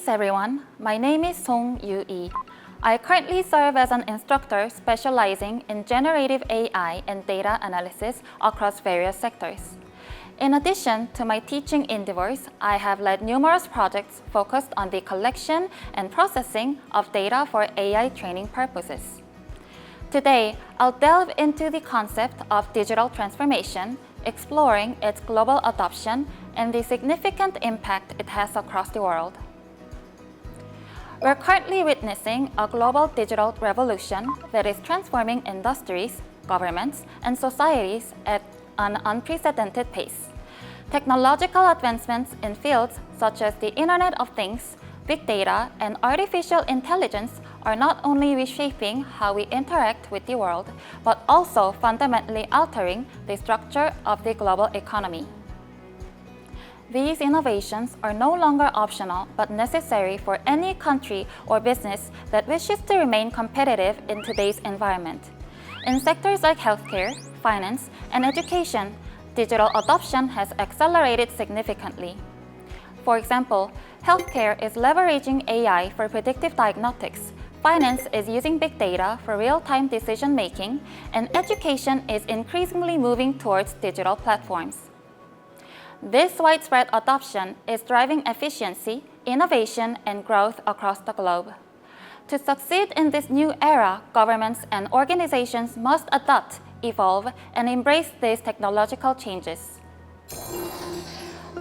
everyone. My name is Song Yu-lee. I currently serve as an instructor specializing in generative AI and data analysis across various sectors. In addition to my teaching endeavors, I have led numerous projects focused on the collection and processing of data for AI training purposes. Today, I'll delve into the concept of digital transformation, exploring its global adoption and the significant impact it has across the world. We're currently witnessing a global digital revolution that is transforming industries, governments, and societies at an unprecedented pace. Technological advancements in fields such as the Internet of Things, big data, and artificial intelligence are not only reshaping how we interact with the world, but also fundamentally altering the structure of the global economy. These innovations are no longer optional but necessary for any country or business that wishes to remain competitive in today's environment. In sectors like healthcare, finance, and education, digital adoption has accelerated significantly. For example, healthcare is leveraging AI for predictive diagnostics, finance is using big data for real-time decision-making, and education is increasingly moving towards digital platforms. This widespread adoption is driving efficiency, innovation, and growth across the globe. To succeed in this new era, governments and organizations must adapt, evolve, and embrace these technological changes.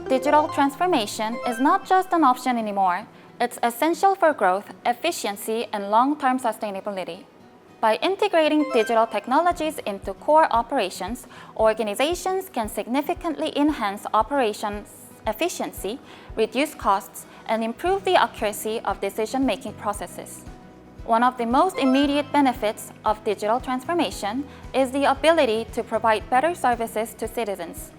Digital transformation is not just an option anymore. It's essential for growth, efficiency, and long-term sustainability. By integrating digital technologies into core operations, organizations can significantly enhance operations efficiency, reduce costs, and improve the accuracy of decision-making processes. One of the most immediate benefits of digital transformation is the ability to provide better services to citizens.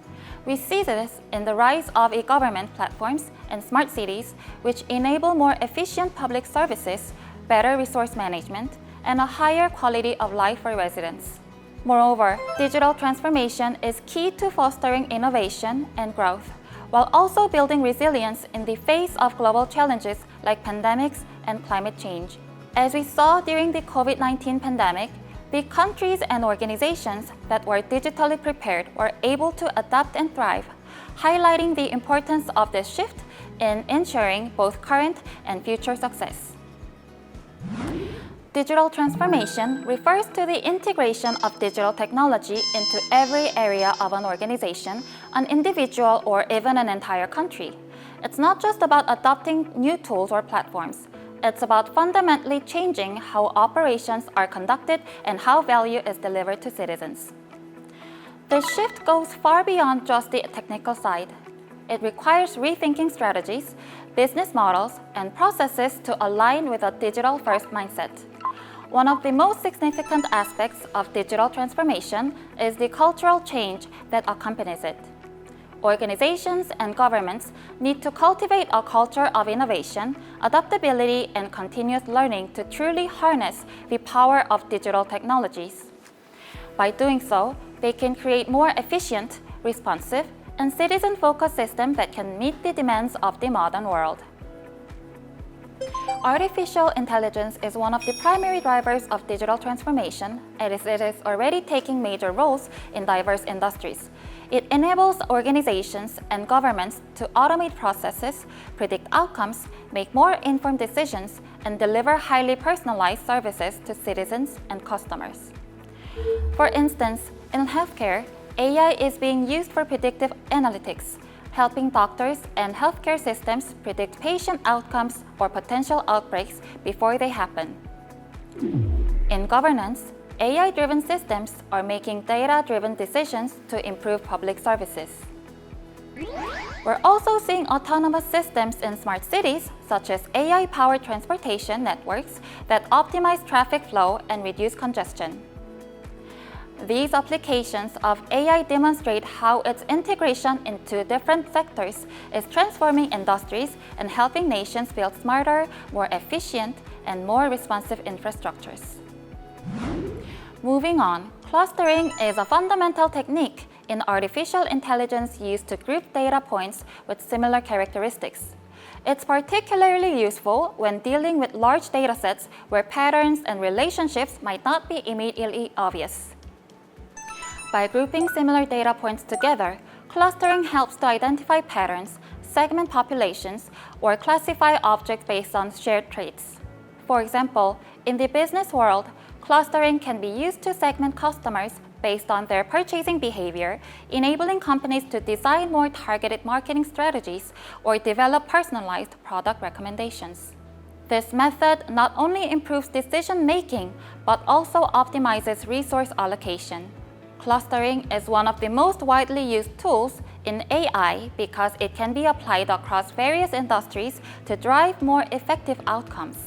We see this in the rise of e-government platforms and smart cities, which enable more efficient public services, better resource management, and a higher quality of life for residents. Moreover, digital transformation is key to fostering innovation and growth, while also building resilience in the face of global challenges like pandemics and climate change. As we saw during the COVID-19 pandemic, the countries and organizations that were digitally prepared were able to adapt and thrive, highlighting the importance of this shift in ensuring both current and future success. Digital transformation refers to the integration of digital technology into every area of an organization, an individual, or even an entire country. It's not just about adopting new tools or platforms. It's about fundamentally changing how operations are conducted and how value is delivered to citizens. The shift goes far beyond just the technical side. It requires rethinking strategies, business models, and processes to align with a digital-first mindset. One of the most significant aspects of digital transformation is the cultural change that accompanies it. Organizations and governments need to cultivate a culture of innovation, adaptability, and continuous learning to truly harness the power of digital technologies. By doing so, they can create more efficient, responsive, and citizen-focused systems that can meet the demands of the modern world. Artificial intelligence is one of the primary drivers of digital transformation, and it is already taking major roles in diverse industries. It enables organizations and governments to automate processes, predict outcomes, make more informed decisions, and deliver highly personalized services to citizens and customers. For instance, in healthcare, AI is being used for predictive analytics, helping doctors and healthcare systems predict patient outcomes or potential outbreaks before they happen. In governance, AI-driven systems are making data-driven decisions to improve public services. We're also seeing autonomous systems in smart cities, such as AI-powered transportation networks that optimize traffic flow and reduce congestion. These applications of AI demonstrate how its integration into different sectors is transforming industries and helping nations build smarter, more efficient, and more responsive infrastructures. Moving on, clustering is a fundamental technique in artificial intelligence used to group data points with similar characteristics. It's particularly useful when dealing with large datasets where patterns and relationships might not be immediately obvious. By grouping similar data points together, clustering helps to identify patterns, segment populations, or classify objects based on shared traits. For example, in the business world, clustering can be used to segment customers based on their purchasing behavior, enabling companies to design more targeted marketing strategies or develop personalized product recommendations. This method not only improves decision-making, but also optimizes resource allocation. Clustering is one of the most widely used tools in AI because it can be applied across various industries to drive more effective outcomes.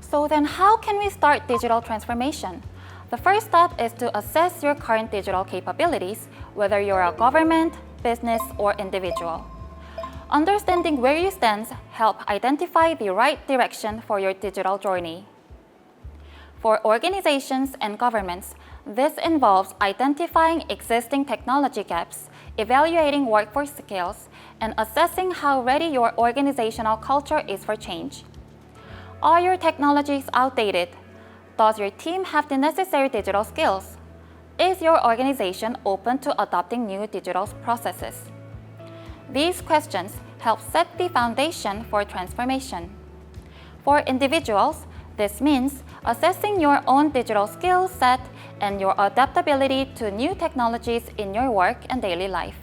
So then how can we start digital transformation? The first step is to assess your current digital capabilities, whether you're a government, business, or individual. Understanding where you stand helps identify the right direction for your digital journey. For organizations and governments, this involves identifying existing technology gaps, evaluating workforce skills, and assessing how ready your organizational culture is for change. Are your technologies outdated? Does your team have the necessary digital skills? Is your organization open to adopting new digital processes? These questions help set the foundation for transformation. For individuals, this means assessing your own digital skill set and your adaptability to new technologies in your work and daily life.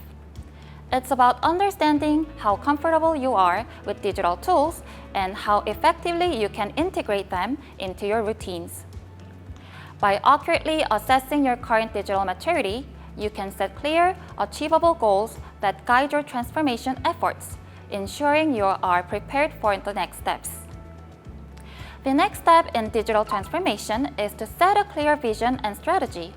It's about understanding how comfortable you are with digital tools and how effectively you can integrate them into your routines. By accurately assessing your current digital maturity, you can set clear, achievable goals that guide your transformation efforts, ensuring you are prepared for the next steps. The next step in digital transformation is to set a clear vision and strategy.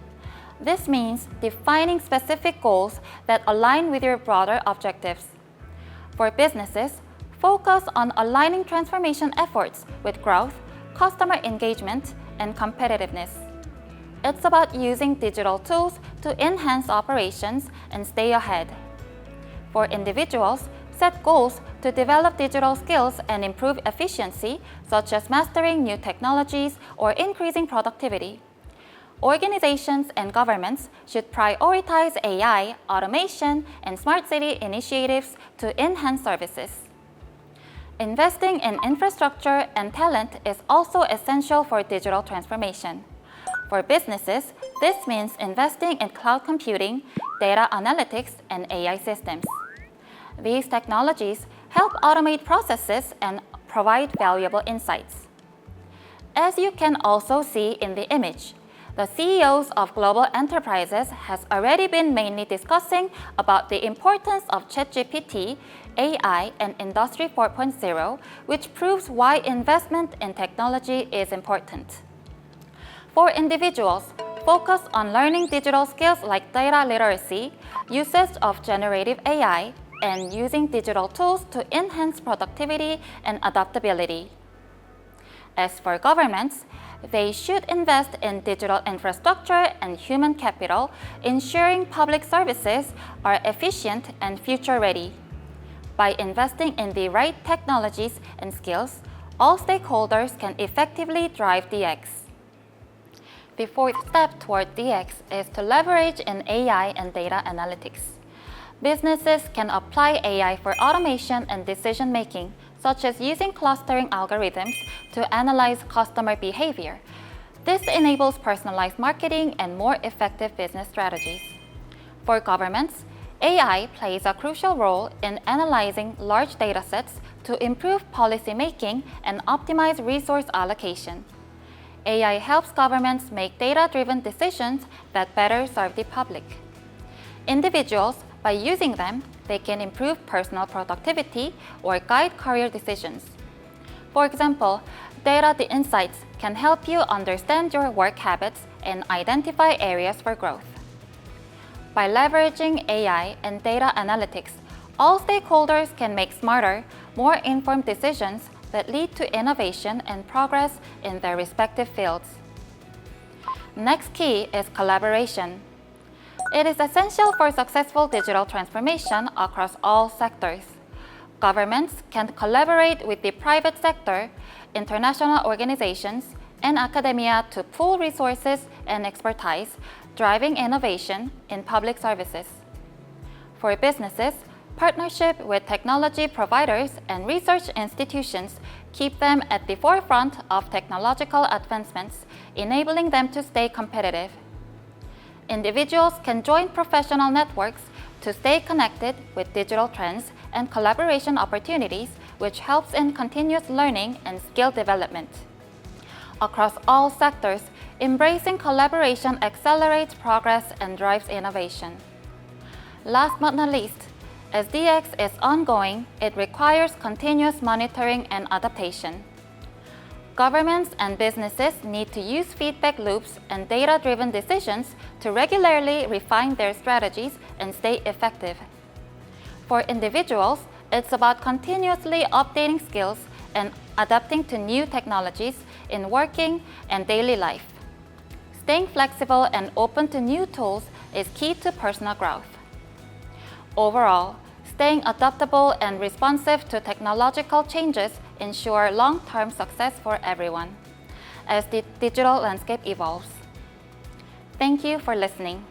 This means defining specific goals that align with your broader objectives. For businesses, focus on aligning transformation efforts with growth, customer engagement, and competitiveness. It's about using digital tools to enhance operations and stay ahead. For individuals, set goals to develop digital skills and improve efficiency, such as mastering new technologies or increasing productivity. Organizations and governments should prioritize AI, automation, and smart city initiatives to enhance services. Investing in infrastructure and talent is also essential for digital transformation. For businesses, this means investing in cloud computing, data analytics, and AI systems. These technologies help automate processes and provide valuable insights. As you can also see in the image, the CEOs of global enterprises has already been mainly discussing about the importance of ChatGPT, AI, and Industry 4.0, which proves why investment in technology is important. For individuals, focus on learning digital skills like data literacy, usage of generative AI, and using digital tools to enhance productivity and adaptability. As for governments, they should invest in digital infrastructure and human capital, ensuring public services are efficient and future-ready. By investing in the right technologies and skills, all stakeholders can effectively drive DX. The fourth step toward DX is to leverage in AI and data analytics. Businesses can apply AI for automation and decision-making, such as using clustering algorithms to analyze customer behavior. This enables personalized marketing and more effective business strategies. For governments, AI plays a crucial role in analyzing large datasets to improve policymaking and optimize resource allocation. AI helps governments make data-driven decisions that better serve the public. Individuals, by using them, they can improve personal productivity or guide career decisions. For example, data insights can help you understand your work habits and identify areas for growth. By leveraging AI and data analytics, all stakeholders can make smarter, more informed decisions that lead to innovation and progress in their respective fields. Next key is collaboration. It is essential for successful digital transformation across all sectors. Governments can collaborate with the private sector, international organizations, and academia to pool resources and expertise, driving innovation in public services. For businesses, partnership with technology providers and research institutions keep them at the forefront of technological advancements, enabling them to stay competitive. Individuals can join professional networks to stay connected with digital trends and collaboration opportunities, which helps in continuous learning and skill development. Across all sectors, embracing collaboration accelerates progress and drives innovation. Last but not least, as DX is ongoing, it requires continuous monitoring and adaptation. Governments and businesses need to use feedback loops and data-driven decisions to regularly refine their strategies and stay effective. For individuals, it's about continuously updating skills and adapting to new technologies in working and daily life. Staying flexible and open to new tools is key to personal growth. Overall, staying adaptable and responsive to technological changes ensure long-term success for everyone as the digital landscape evolves. Thank you for listening.